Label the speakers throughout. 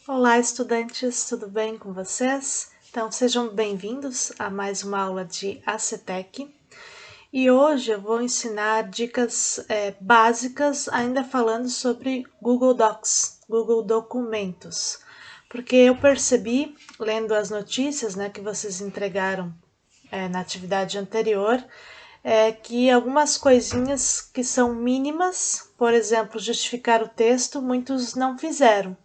Speaker 1: Olá, estudantes, tudo bem com vocês? Então, sejam bem-vindos a mais uma aula de ACTEC. E hoje eu vou ensinar dicas básicas, ainda falando sobre Google Docs, Google Documentos. Porque eu percebi, lendo as notícias que vocês entregaram na atividade anterior, que algumas coisinhas que são mínimas, por exemplo, justificar o texto, muitos não fizeram.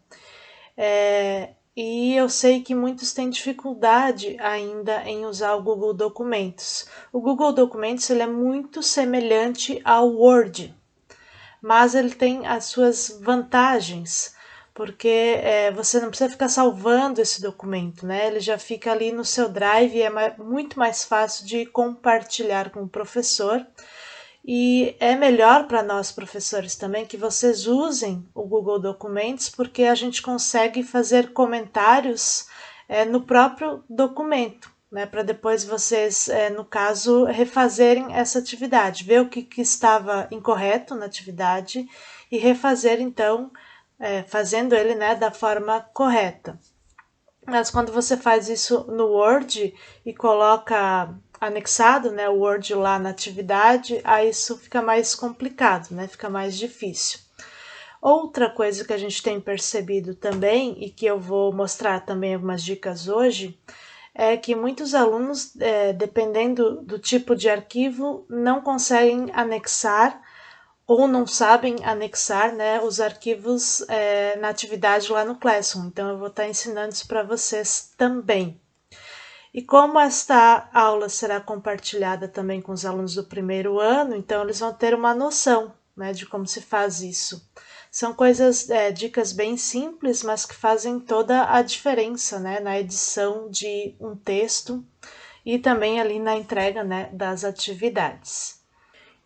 Speaker 1: E eu sei que muitos têm dificuldade ainda em usar o Google Documentos. O Google Documentos ele é muito semelhante ao Word, mas ele tem as suas vantagens, porque você não precisa ficar salvando esse documento, né? Ele já fica ali no seu Drive e é muito mais fácil de compartilhar com o professor. E é melhor para nós professores também que vocês usem o Google Documentos, porque a gente consegue fazer comentários no próprio documento, né, para depois vocês, no caso, refazerem essa atividade, ver o que estava incorreto na atividade e refazer, então, fazendo ele da forma correta. Mas quando você faz isso no Word e coloca anexado, o Word lá na atividade, aí isso fica mais complicado, fica mais difícil. Outra coisa que a gente tem percebido também, e que eu vou mostrar também algumas dicas hoje, é que muitos alunos, dependendo do tipo de arquivo, não conseguem anexar ou não sabem anexar os arquivos na atividade lá no Classroom. Então, eu vou estar ensinando isso para vocês também. E como esta aula será compartilhada também com os alunos do primeiro ano, então eles vão ter uma noção de como se faz isso. São coisas, dicas bem simples, mas que fazem toda a diferença na edição de um texto e também ali na entrega das atividades.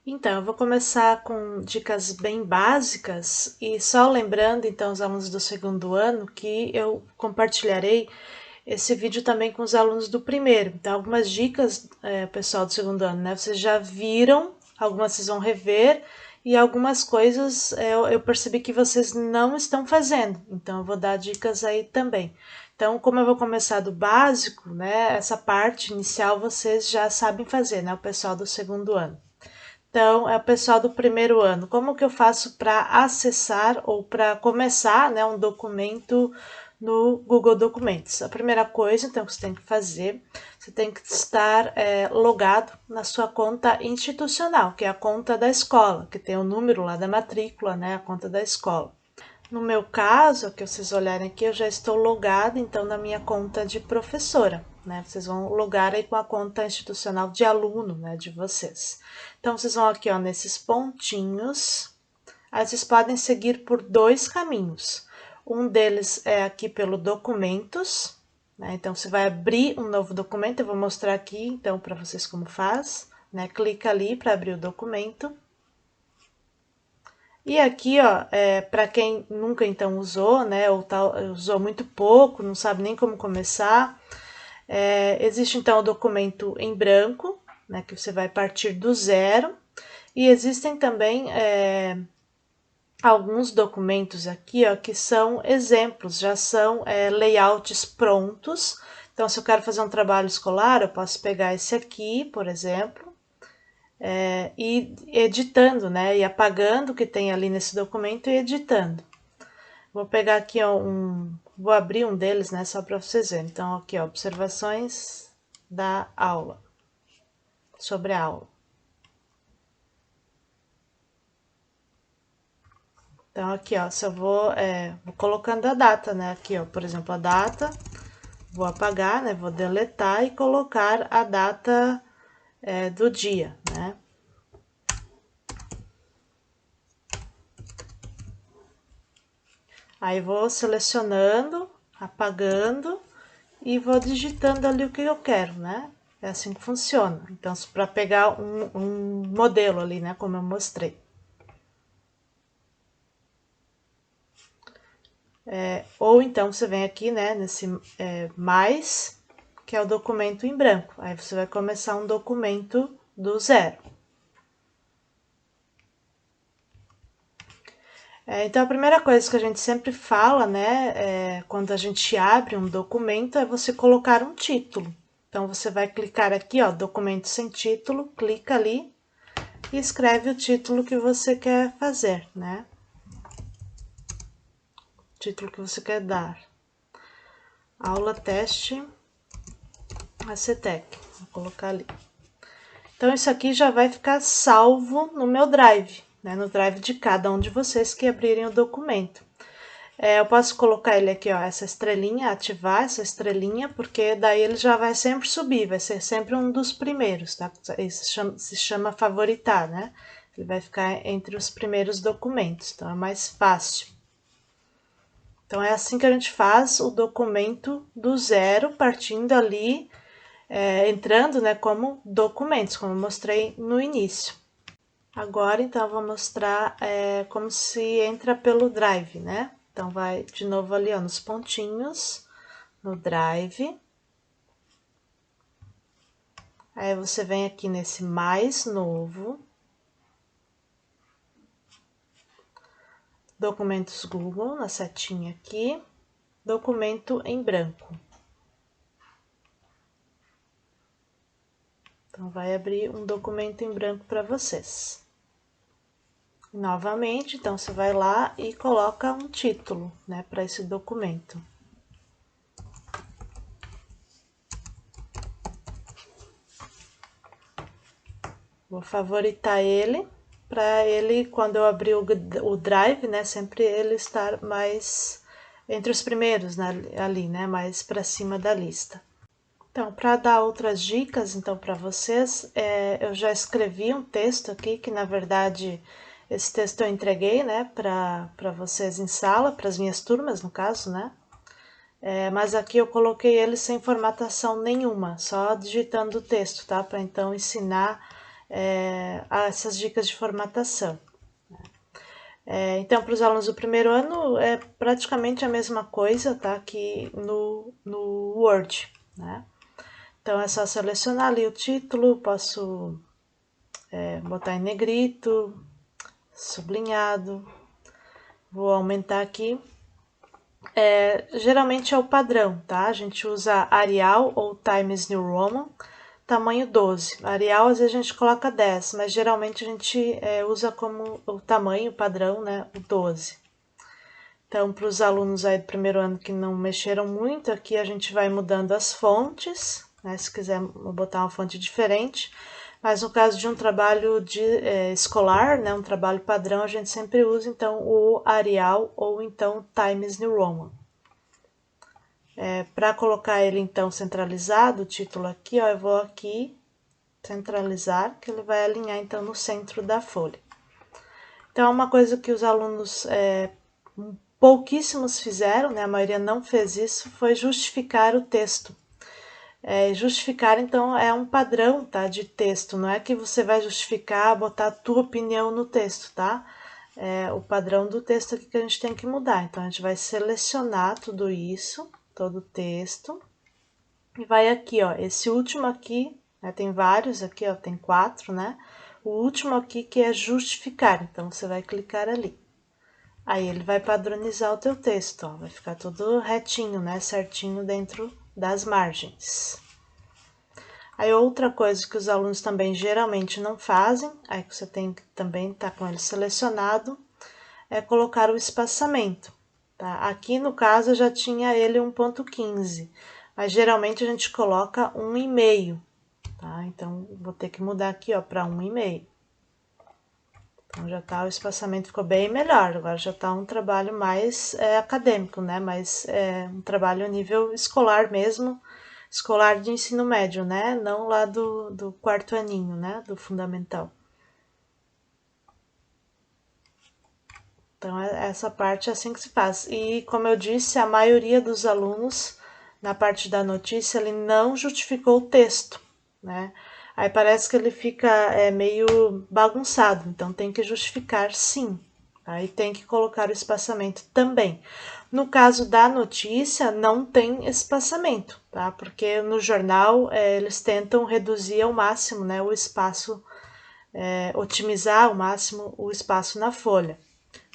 Speaker 1: Então, eu vou começar com dicas bem básicas e só lembrando, então, os alunos do segundo ano que eu compartilharei esse vídeo também com os alunos do primeiro. Então, algumas dicas, pessoal do segundo ano, vocês já viram, algumas vocês vão rever e algumas coisas eu percebi que vocês não estão fazendo. Então, eu vou dar dicas aí também. Então, como eu vou começar do básico, essa parte inicial vocês já sabem fazer, o pessoal do segundo ano. Então, é o pessoal do primeiro ano. Como que eu faço para acessar ou para começar um documento no Google Documentos? A primeira coisa, então, que você tem que fazer, você tem que estar logado na sua conta institucional, que é a conta da escola, que tem o número lá da matrícula, a conta da escola. No meu caso, que vocês olharem aqui, eu já estou logada, então, na minha conta de professora, Vocês vão logar aí com a conta institucional de aluno, de vocês. Então, vocês vão aqui, ó, nesses pontinhos. Aí, vocês podem seguir por dois caminhos. Um deles é aqui pelo documentos, Então, você vai abrir um novo documento, eu vou mostrar aqui, então, para vocês como faz, Clica ali para abrir o documento. E aqui, ó, para quem nunca então usou, ou usou muito pouco, não sabe nem como começar, existe então o documento em branco, que você vai partir do zero, e existem também alguns documentos aqui, ó, que são exemplos, já são layouts prontos. Então, se eu quero fazer um trabalho escolar, eu posso pegar esse aqui, por exemplo, e editando, e apagando o que tem ali nesse documento e editando. Vou pegar aqui ó, vou abrir um deles, só para vocês verem. Então, aqui ó, observações da aula, sobre a aula. Então, aqui ó, se eu vou colocando a data, aqui ó, por exemplo, a data, vou apagar, vou deletar e colocar a data do dia, Aí vou selecionando, apagando e vou digitando ali o que eu quero, É assim que funciona. Então, para pegar um modelo ali, como eu mostrei. Ou então, você vem aqui, nesse mais, que é o documento em branco. Aí, você vai começar um documento do zero. Então, a primeira coisa que a gente sempre fala, né, quando a gente abre um documento, é você colocar um título. Então, você vai clicar aqui, ó, documento sem título, clica ali e escreve o título que você quer fazer, né? O título que você quer dar. Aula teste ACTEC, vou colocar ali. Então, isso aqui já vai ficar salvo no meu Drive, né? No Drive de cada um de vocês que abrirem o documento. Eu posso colocar ele aqui, ó, essa estrelinha, ativar essa estrelinha, porque daí ele já vai sempre subir, vai ser sempre um dos primeiros, tá? Isso se chama favoritar, né? Ele vai ficar entre os primeiros documentos, então é mais fácil. Então é assim que a gente faz o documento do zero, partindo ali, entrando, né, como documentos, como eu mostrei no início. Agora, então, eu vou mostrar como se entra pelo Drive, né? Então, vai de novo ali, ó, nos pontinhos, no Drive. Aí, você vem aqui nesse mais novo. Documentos Google, na setinha aqui. Documento em branco. Então, vai abrir um documento em branco para vocês. Novamente, então, você vai lá e coloca um título, né, para esse documento. Vou favoritar ele, para ele, quando eu abrir o Drive, né, sempre ele estar mais entre os primeiros, né, ali, né, mais para cima da lista. Então, para dar outras dicas, então, para vocês, eu já escrevi um texto aqui, que na verdade, esse texto eu entreguei, né, para vocês em sala, para as minhas turmas, no caso, né, mas aqui eu coloquei ele sem formatação nenhuma, só digitando o texto, tá, para então ensinar essas dicas de formatação. Então, para os alunos do primeiro ano, é praticamente a mesma coisa, tá, aqui no Word, né. Então, é só selecionar ali o título, posso botar em negrito, sublinhado, vou aumentar aqui. Geralmente é o padrão, tá? A gente usa Arial ou Times New Roman, tamanho 12. Arial, às vezes a gente coloca 10, mas geralmente a gente usa como o tamanho padrão, né, o 12. Então, para os alunos aí do primeiro ano que não mexeram muito, aqui a gente vai mudando as fontes, né, se quiser botar uma fonte diferente, mas no caso de um trabalho escolar, né, um trabalho padrão, a gente sempre usa então o Arial ou então Times New Roman. Para colocar ele então centralizado, o título aqui, ó, eu vou aqui centralizar, que ele vai alinhar então no centro da folha. Então, uma coisa que os alunos pouquíssimos fizeram, né, a maioria não fez isso, foi justificar o texto. Justificar, então, é um padrão, tá, de texto, não é que você vai justificar, botar a tua opinião no texto, tá? É o padrão do texto aqui que a gente tem que mudar. Então, a gente vai selecionar tudo isso, todo o texto, e vai aqui, ó, esse último aqui, né, tem vários aqui, ó, tem 4, né? O último aqui que é justificar, então, você vai clicar ali. Aí, ele vai padronizar o teu texto, ó, vai ficar tudo retinho, né, certinho dentro das margens. Aí, outra coisa que os alunos também geralmente não fazem, aí que você tem que também estar com ele selecionado, é colocar o espaçamento, tá? Aqui, no caso, eu já tinha ele 1.15, mas geralmente a gente coloca 1,5, tá? Então, vou ter que mudar aqui, ó, para 1,5. Então, já tá, o espaçamento ficou bem melhor, agora já tá um trabalho mais acadêmico, né? Mais um trabalho a nível escolar mesmo, escolar de ensino médio, né? Não lá do quarto aninho, né? Do fundamental. Então, essa parte é assim que se faz. E, como eu disse, a maioria dos alunos, na parte da notícia, ele não justificou o texto, né? Aí parece que ele fica meio bagunçado, então tem que justificar sim. Aí tem que colocar o espaçamento também. No caso da notícia, não tem espaçamento, tá? Porque no jornal eles tentam reduzir ao máximo, né, o espaço, otimizar ao máximo o espaço na folha.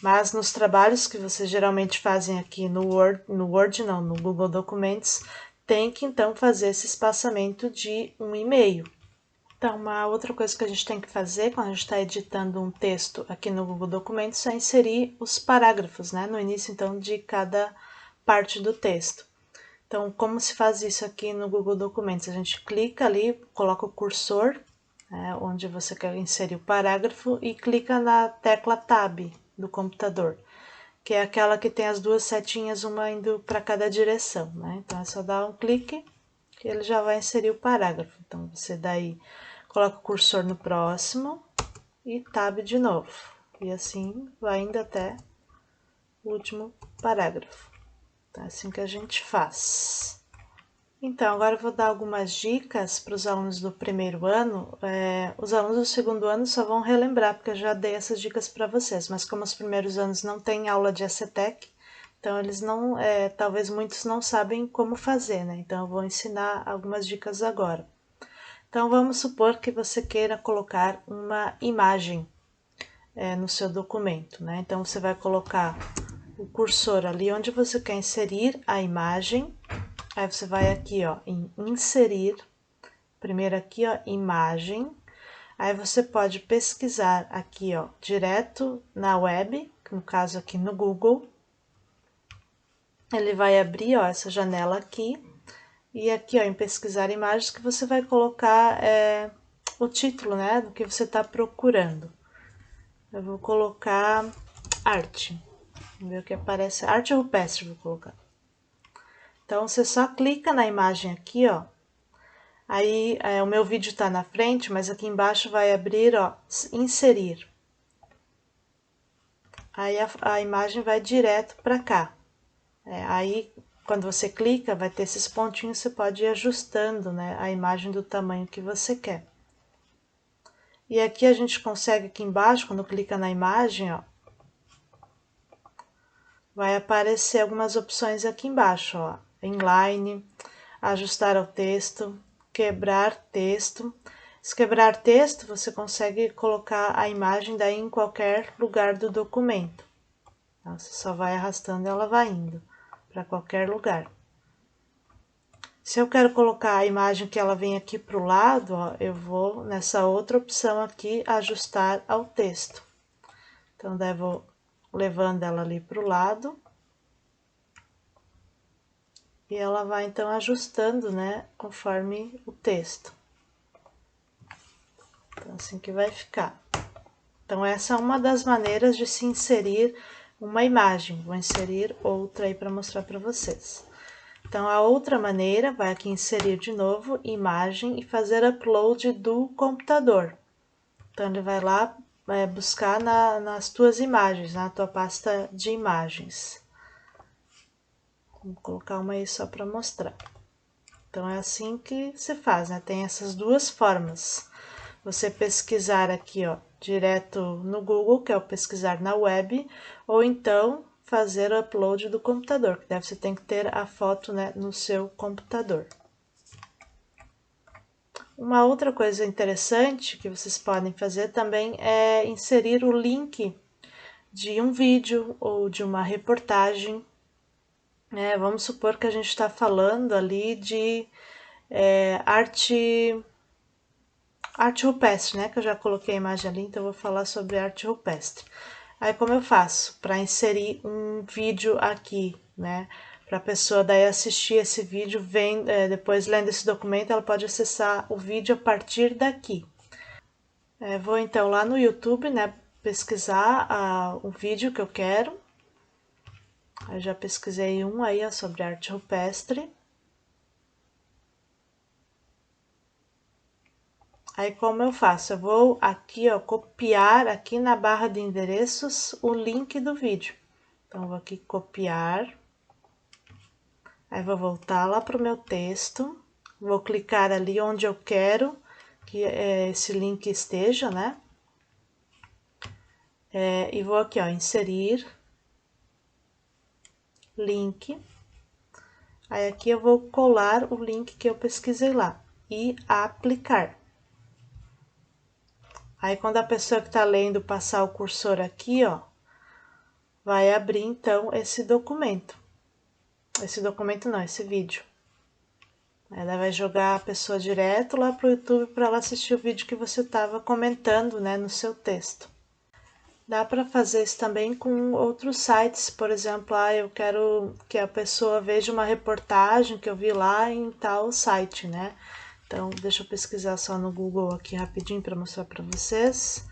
Speaker 1: Mas nos trabalhos que vocês geralmente fazem aqui no Word não, no Google Documents, tem que então fazer esse espaçamento de 1,5. Então, uma outra coisa que a gente tem que fazer quando a gente está editando um texto aqui no Google Documents é inserir os parágrafos, né? No início, então, de cada parte do texto. Então, como se faz isso aqui no Google Documents? A gente clica ali, coloca o cursor, né, onde você quer inserir o parágrafo, e clica na tecla Tab do computador, que é aquela que tem as duas setinhas, uma indo para cada direção, né? Então, é só dar um clique que ele já vai inserir o parágrafo. Então, você daí coloca o cursor no próximo e Tab de novo. E assim vai indo até o último parágrafo. Então, é assim que a gente faz. Então, agora eu vou dar algumas dicas para os alunos do primeiro ano. Os alunos do segundo ano só vão relembrar, porque eu já dei essas dicas para vocês, mas como os primeiros anos não tem aula de ACTEC, então eles não, talvez muitos não sabem como fazer, né? Então eu vou ensinar algumas dicas agora. Então vamos supor que você queira colocar uma imagem no seu documento, né? Então você vai colocar o cursor ali onde você quer inserir a imagem. Aí você vai aqui, ó, em inserir, primeiro aqui, ó, imagem. Aí você pode pesquisar aqui, ó, direto na web, no caso aqui no Google. Ele vai abrir, ó, essa janela aqui. E aqui, ó, em pesquisar imagens, que você vai colocar o título, né, do que você está procurando. Eu vou colocar arte. Vamos ver o que aparece. Arte rupestre, vou colocar. Então, você só clica na imagem aqui, ó. Aí, o meu vídeo tá na frente, mas aqui embaixo vai abrir, ó, inserir. Aí, a imagem vai direto para cá. Aí, quando você clica, vai ter esses pontinhos, você pode ir ajustando, né, a imagem do tamanho que você quer. E aqui a gente consegue, aqui embaixo, quando clica na imagem, ó, vai aparecer algumas opções aqui embaixo, ó, inline, ajustar ao texto, quebrar texto. Se quebrar texto, você consegue colocar a imagem daí em qualquer lugar do documento. Então, você só vai arrastando e ela vai indo para qualquer lugar. Se eu quero colocar a imagem que ela vem aqui para o lado, ó, eu vou nessa outra opção aqui, ajustar ao texto. Então, daí eu vou levando ela ali para o lado. E ela vai, então, ajustando, né, conforme o texto. Então, assim que vai ficar. Então, essa é uma das maneiras de se inserir uma imagem. Vou inserir outra aí para mostrar para vocês. Então, a outra maneira, vai aqui inserir de novo, imagem, e fazer upload do computador. Então, ele vai lá buscar nas tuas imagens, na tua pasta de imagens. Vou colocar uma aí só para mostrar. Então, é assim que se faz, né? Tem essas duas formas. Você pesquisar aqui, ó, direto no Google, que é o pesquisar na web, ou então fazer o upload do computador, que deve você tem que ter a foto, né, no seu computador. Uma outra coisa interessante que vocês podem fazer também é inserir o link de um vídeo ou de uma reportagem. Vamos supor que a gente está falando ali de arte rupestre, né? Que eu já coloquei a imagem ali, então eu vou falar sobre arte rupestre. Aí, como eu faço? Para inserir um vídeo aqui, né? Para a pessoa daí assistir esse vídeo, depois lendo esse documento, ela pode acessar o vídeo a partir daqui. Vou então lá no YouTube, né? Pesquisar o vídeo que eu quero. Eu já pesquisei um aí, ó, sobre arte rupestre. Aí, como eu faço? Eu vou aqui, ó, copiar aqui na barra de endereços o link do vídeo. Então, vou aqui copiar. Aí, vou voltar lá para o meu texto. Vou clicar ali onde eu quero que esse link esteja, né? E vou aqui, ó, inserir link. Aí, aqui eu vou colar o link que eu pesquisei lá e aplicar. Aí, quando a pessoa que tá lendo passar o cursor aqui, ó, vai abrir então esse documento. Esse documento não, esse vídeo. Ela vai jogar a pessoa direto lá para o YouTube para ela assistir o vídeo que você estava comentando, né, no seu texto. Dá para fazer isso também com outros sites, por exemplo, eu quero que a pessoa veja uma reportagem que eu vi lá em tal site, né? Então, deixa eu pesquisar só no Google aqui rapidinho para mostrar para vocês.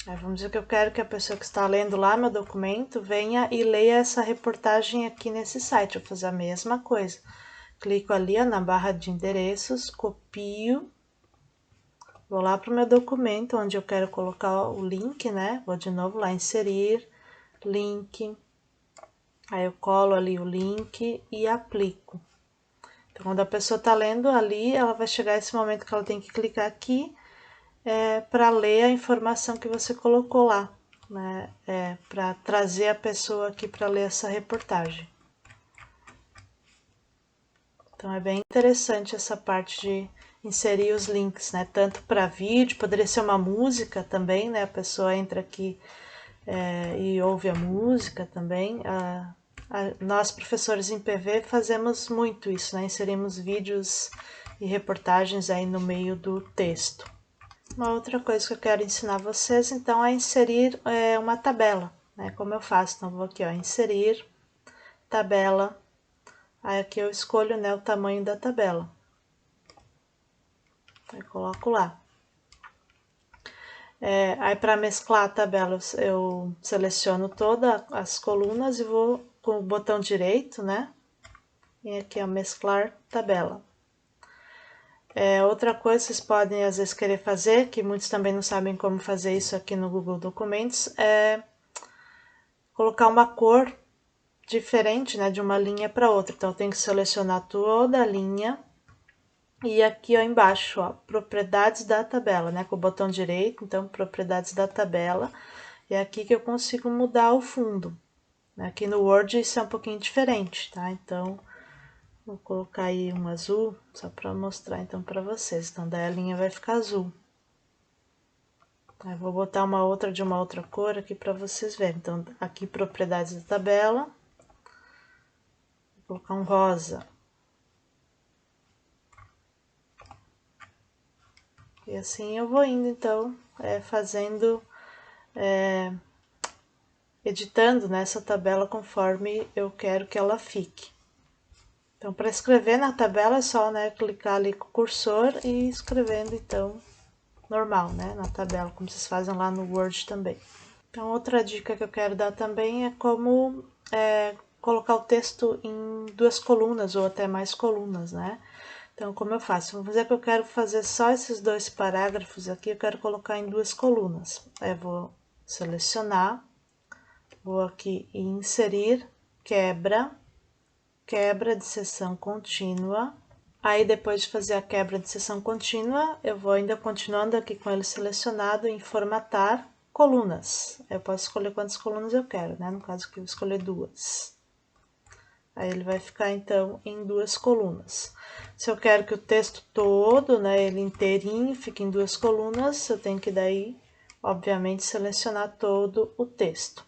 Speaker 1: Aí vamos dizer que eu quero que a pessoa que está lendo lá meu documento venha e leia essa reportagem aqui nesse site. Eu vou fazer a mesma coisa. Clico ali na barra de endereços, copio, vou lá para o meu documento onde eu quero colocar o link, né? Vou de novo lá inserir, link, aí eu colo ali o link e aplico. Então, quando a pessoa está lendo ali, ela vai chegar esse momento que ela tem que clicar aqui para ler a informação que você colocou lá, né? Para trazer a pessoa aqui para ler essa reportagem. Então é bem interessante essa parte de inserir os links, né? Tanto para vídeo, poderia ser uma música também, né? A pessoa entra aqui e ouve a música também. Nós, professores em PV, fazemos muito isso, né? Inserimos vídeos e reportagens aí no meio do texto. Uma outra coisa que eu quero ensinar vocês, então, é inserir uma tabela, né? Como eu faço, então, vou aqui, ó, inserir, tabela, aí aqui eu escolho, né, o tamanho da tabela. Aí coloco lá. Aí para mesclar a tabela, eu seleciono todas as colunas e vou com o botão direito, né? E aqui, ó, mesclar tabela. Outra coisa que vocês podem às vezes querer fazer, que muitos também não sabem como fazer isso aqui no Google Documentos, é colocar uma cor diferente, né, de uma linha para outra. Então, eu tenho que selecionar toda a linha e aqui, ó, embaixo, ó, propriedades da tabela, né, com o botão direito, então, propriedades da tabela. É aqui que eu consigo mudar o fundo. Aqui no Word isso é um pouquinho diferente, tá? Então, vou colocar aí um azul, só para mostrar então para vocês. Então, daí a linha vai ficar azul. Aí, vou botar uma outra de uma outra cor aqui para vocês verem. Então, aqui propriedades da tabela. Vou colocar um rosa. E assim eu vou indo, então, fazendo, editando nessa tabela conforme eu quero que ela fique. Então, para escrever na tabela é só, né, clicar ali com o cursor e escrevendo, então, normal, né, na tabela, como vocês fazem lá no Word também. Então, outra dica que eu quero dar também é como colocar o texto em 2 colunas ou até mais colunas, né? Então, como eu faço? Vamos dizer que eu quero fazer só esses 2 parágrafos aqui, eu quero colocar em 2 colunas. Aí eu vou selecionar, vou aqui em inserir, quebra de seção contínua. Aí, depois de fazer a quebra de seção contínua, eu vou ainda continuando aqui com ele selecionado em formatar colunas. Eu posso escolher quantas colunas eu quero, né? No caso aqui, eu vou escolher 2. Aí, ele vai ficar, então, em 2 colunas. Se eu quero que o texto todo, né, ele inteirinho, fique em 2 colunas, eu tenho que daí, obviamente, selecionar todo o texto.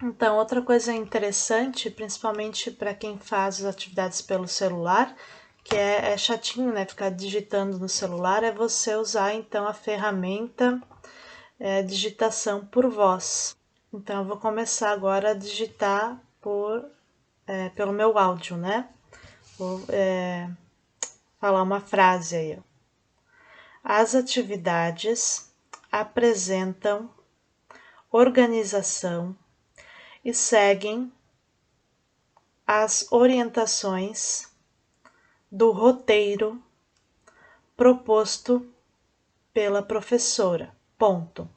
Speaker 1: Então, outra coisa interessante, principalmente para quem faz as atividades pelo celular, que é chatinho, né, ficar digitando no celular, é você usar, então, a ferramenta digitação por voz. Então, eu vou começar agora a digitar pelo meu áudio, né? Vou falar uma frase aí, ó. As atividades apresentam organização e seguem as orientações do roteiro proposto pela professora. Ponto.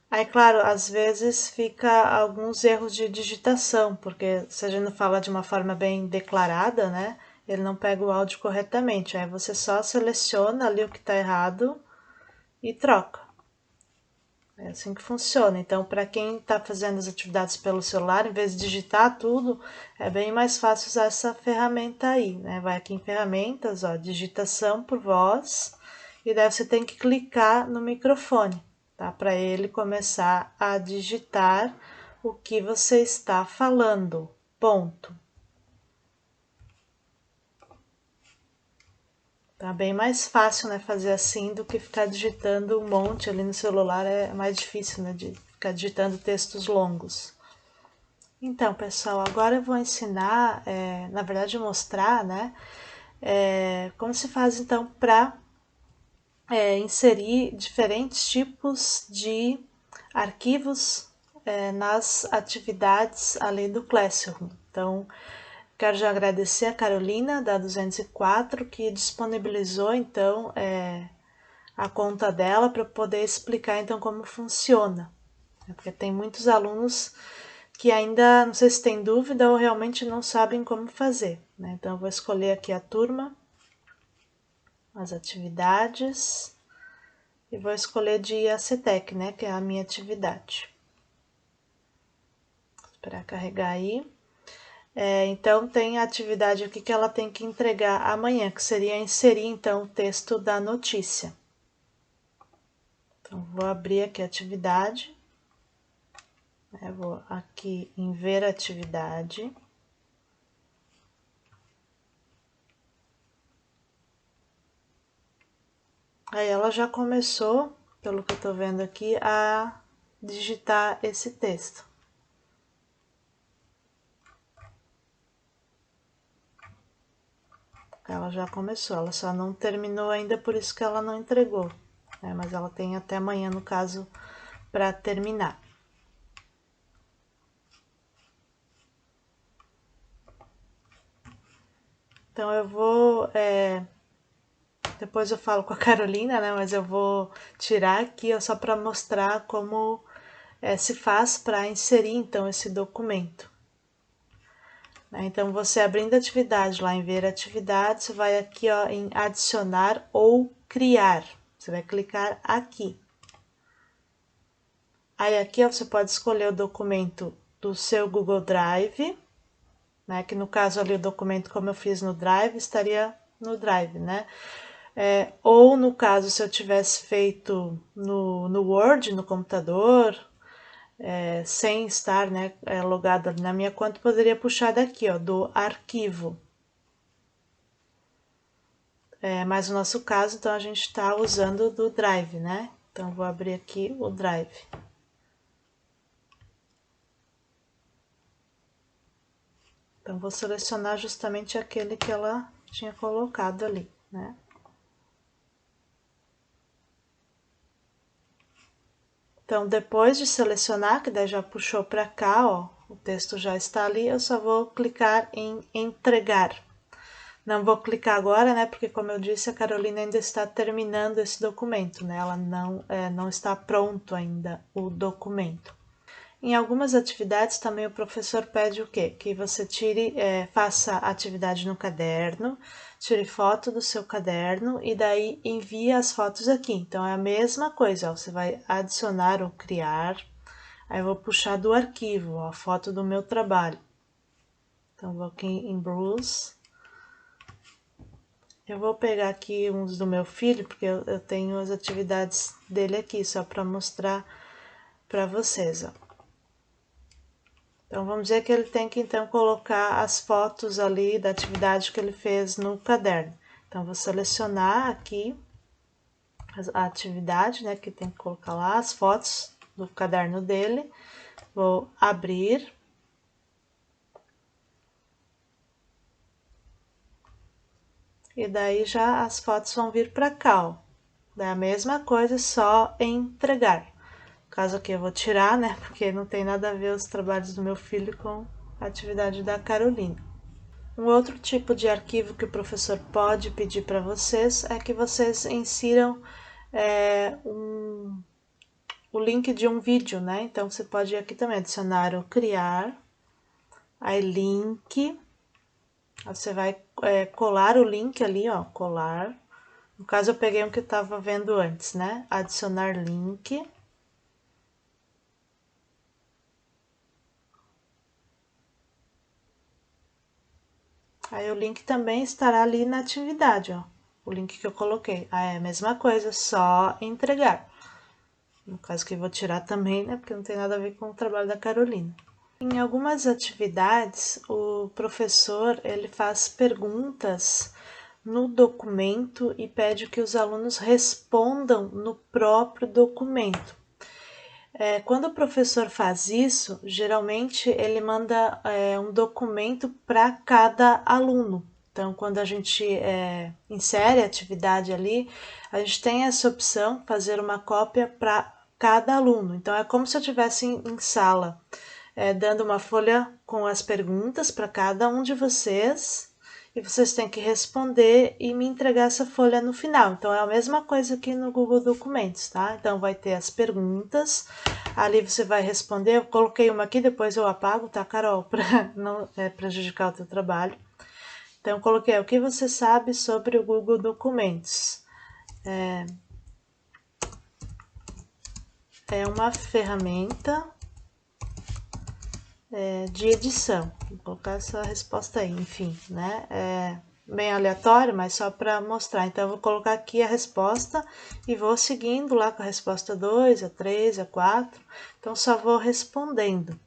Speaker 1: Aí, claro, às vezes fica alguns erros de digitação, porque se a gente não fala de uma forma bem declarada, né, ele não pega o áudio corretamente. Aí você só seleciona ali o que está errado e troca. É assim que funciona. Então, para quem está fazendo as atividades pelo celular, em vez de digitar tudo, é bem mais fácil usar essa ferramenta aí, né? Vai aqui em ferramentas, ó, digitação por voz, e daí você tem que clicar no microfone, tá? Para ele começar a digitar o que você está falando. Ponto. Tá bem mais fácil, né, fazer assim do que ficar digitando um monte ali no celular, é mais difícil, né, de ficar digitando textos longos. Então, pessoal, agora eu vou ensinar, na verdade mostrar, né, como se faz então para inserir diferentes tipos de arquivos nas atividades ali do Classroom. Então, quero já agradecer a Carolina da 204 que disponibilizou então a conta dela para poder explicar então como funciona, né? Porque tem muitos alunos que ainda não sei se tem dúvida ou realmente não sabem como fazer, né? Então eu vou escolher aqui a turma, as atividades e vou escolher de ACTEC, né, que é a minha atividade. Vou esperar carregar aí. Então tem a atividade aqui que ela tem que entregar amanhã, que seria inserir então o texto da notícia. Então vou abrir aqui a atividade. Eu vou aqui em ver atividade. Aí ela já começou, pelo que eu tô vendo aqui, a digitar esse texto. Ela já começou, ela só não terminou ainda, por isso que ela não entregou, né? Mas ela tem até amanhã, no caso, para terminar. Então eu vou, depois eu falo com a Carolina, né? Mas eu vou tirar aqui ó, só para mostrar como se faz para inserir então esse documento. Então, você abrindo a atividade lá em ver atividade, você vai aqui ó, em adicionar ou criar. Você vai clicar aqui. Aí aqui ó, você pode escolher o documento do seu Google Drive, né? Que no caso ali o documento, como eu fiz no Drive, estaria no Drive, né? Ou no caso, se eu tivesse feito no Word, no computador, sem estar né, logado na minha conta, poderia puxar daqui, ó, do arquivo. Mas no nosso caso, então, a gente está usando do Drive, né? Então, vou abrir aqui o Drive. Então, vou selecionar justamente aquele que ela tinha colocado ali, né? Então, depois de selecionar, que daí já puxou para cá, ó, o texto já está ali, eu só vou clicar em entregar. Não vou clicar agora, né, porque como eu disse, a Carolina ainda está terminando esse documento, né, ela não está pronto ainda o documento. Em algumas atividades também o professor pede o quê? Que você faça atividade no caderno, tire foto do seu caderno e daí envie as fotos aqui. Então é a mesma coisa, ó, você vai adicionar ou criar, aí eu vou puxar do arquivo, ó, a foto do meu trabalho. Então vou aqui em Bruce. Eu vou pegar aqui uns do meu filho, porque eu tenho as atividades dele aqui, só para mostrar para vocês, ó. Então, vamos dizer que ele tem que, então, colocar as fotos ali da atividade que ele fez no caderno. Então, vou selecionar aqui a atividade, né, que tem que colocar lá as fotos do caderno dele. Vou abrir. E daí já as fotos vão vir para cá, ó. É a mesma coisa, só entregar. No caso aqui eu vou tirar, né, porque não tem nada a ver os trabalhos do meu filho com a atividade da Carolina. Um outro tipo de arquivo que o professor pode pedir para vocês é que vocês insiram o link de um vídeo, né? Então, você pode aqui também adicionar o criar, aí link, você vai colar o link ali, ó, colar. No caso, eu peguei um que eu estava vendo antes, né? Adicionar link. Aí o link também estará ali na atividade, ó. O link que eu coloquei. Aí é a mesma coisa, só entregar. No caso que eu vou tirar também, né? Porque não tem nada a ver com o trabalho da Carolina. Em algumas atividades, o professor ele faz perguntas no documento e pede que os alunos respondam no próprio documento. Quando o professor faz isso, geralmente ele manda um documento para cada aluno. Então, quando a gente insere a atividade ali, a gente tem essa opção, fazer uma cópia para cada aluno. Então, é como se eu estivesse em sala, dando uma folha com as perguntas para cada um de vocês, e vocês têm que responder e me entregar essa folha no final. Então, é a mesma coisa aqui no Google Documentos, tá? Então, vai ter as perguntas, ali você vai responder. Eu coloquei uma aqui, depois eu apago, tá, Carol? Para não prejudicar o teu trabalho. Então, eu coloquei o que você sabe sobre o Google Documentos. É uma ferramenta de edição. Vou colocar essa resposta aí, enfim, né? É bem aleatório, mas só para mostrar. Então, eu vou colocar aqui a resposta e vou seguindo lá com a resposta 2, a 3, a 4. Então, só vou respondendo.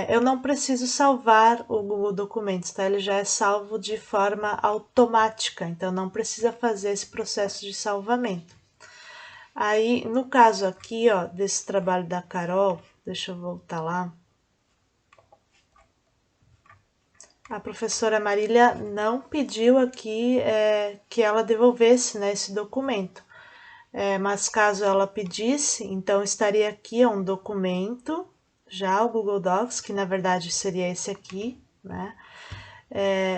Speaker 1: Eu não preciso salvar o Google Documentos, tá? Ele já é salvo de forma automática, então não precisa fazer esse processo de salvamento. Aí, no caso aqui, ó, desse trabalho da Carol, deixa eu voltar lá. A professora Marília não pediu aqui que ela devolvesse, né, esse documento. Mas caso ela pedisse, então estaria aqui um documento, já o Google Docs, que na verdade seria esse aqui, né?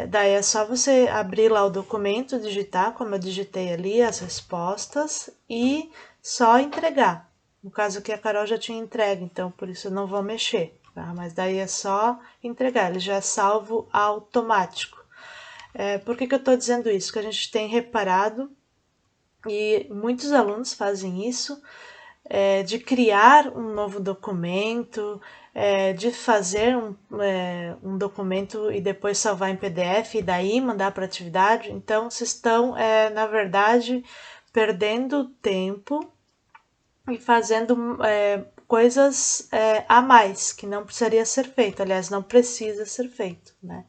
Speaker 1: Daí é só você abrir lá o documento, digitar, como eu digitei ali, as respostas e só entregar. No caso aqui a Carol já tinha entregue, então por isso eu não vou mexer, tá? Mas daí é só entregar, ele já é salvo automático. Por que eu estou dizendo isso? Que a gente tem reparado, e muitos alunos fazem isso, de criar um novo documento, de fazer um documento e depois salvar em PDF e daí mandar para atividade. Então, vocês estão, na verdade, perdendo tempo e fazendo coisas a mais que não precisaria ser feito. Aliás, não precisa ser feito, né?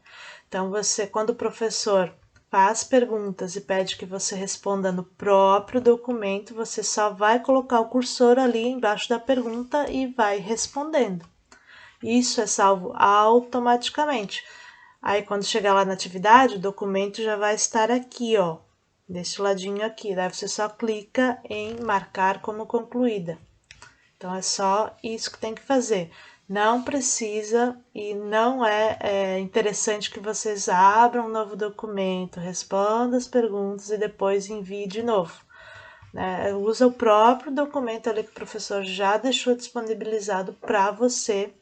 Speaker 1: Então, quando o professor faz perguntas e pede que você responda no próprio documento, você só vai colocar o cursor ali embaixo da pergunta e vai respondendo. Isso é salvo automaticamente. Aí, quando chegar lá na atividade, o documento já vai estar aqui, ó, desse ladinho aqui. Daí você só clica em marcar como concluída. Então, é só isso que tem que fazer. Não precisa e não é interessante que vocês abram um novo documento, respondam as perguntas e depois envie de novo. Né? Usa o próprio documento ali que o professor já deixou disponibilizado para você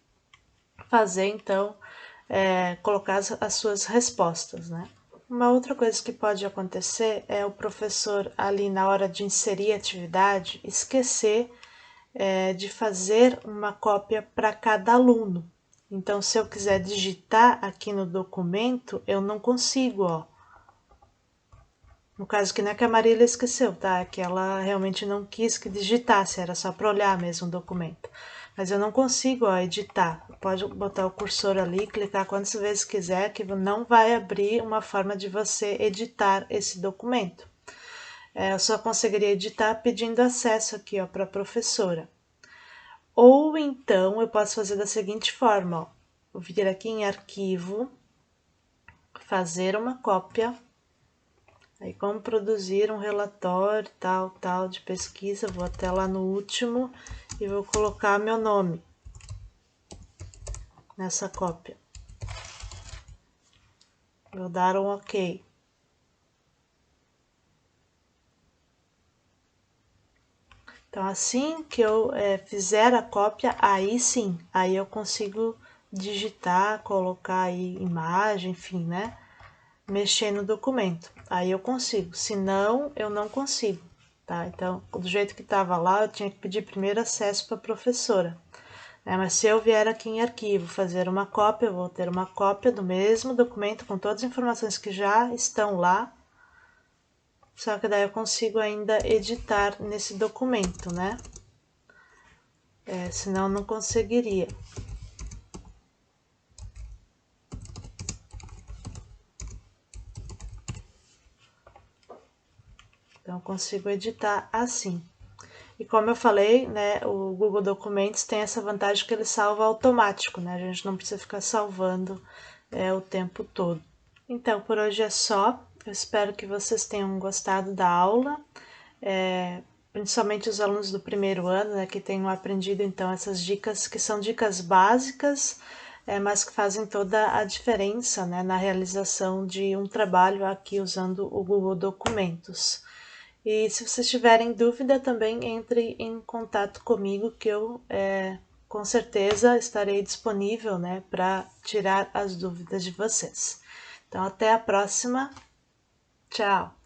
Speaker 1: fazer, então, colocar as suas respostas, né? Uma outra coisa que pode acontecer é o professor ali na hora de inserir a atividade esquecer de fazer uma cópia para cada aluno. Então, se eu quiser digitar aqui no documento, eu não consigo, ó. No caso que não é que a Marília esqueceu, tá? É que ela realmente não quis que digitasse, era só para olhar mesmo o documento. Mas eu não consigo, ó, editar. Pode botar o cursor ali, clicar quantas vezes quiser, que não vai abrir uma forma de você editar esse documento. Eu só conseguiria editar pedindo acesso aqui, ó, para a professora. Ou então eu posso fazer da seguinte forma, ó. Vou vir aqui em arquivo, fazer uma cópia, aí como produzir um relatório, tal, de pesquisa, vou até lá no último e vou colocar meu nome nessa cópia. Vou dar um OK. Então, assim que eu fizer a cópia, aí sim, aí eu consigo digitar, colocar aí imagem, enfim, né? Mexer no documento. Aí eu consigo, senão eu não consigo, tá? Então, do jeito que estava lá, eu tinha que pedir primeiro acesso para a professora. Mas se eu vier aqui em arquivo fazer uma cópia, eu vou ter uma cópia do mesmo documento com todas as informações que já estão lá, só que daí eu consigo ainda editar nesse documento, né? Senão eu não conseguiria. Então, eu consigo editar assim. E como eu falei, né, o Google Documentos tem essa vantagem que ele salva automático, né? A gente não precisa ficar salvando o tempo todo. Então, por hoje é só. Eu espero que vocês tenham gostado da aula, principalmente os alunos do primeiro ano, né, que tenham aprendido então essas dicas, que são dicas básicas, mas que fazem toda a diferença, né, na realização de um trabalho aqui usando o Google Documentos. E se vocês tiverem dúvida, também entre em contato comigo, que eu com certeza estarei disponível, né, para tirar as dúvidas de vocês. Então, até a próxima. Tchau!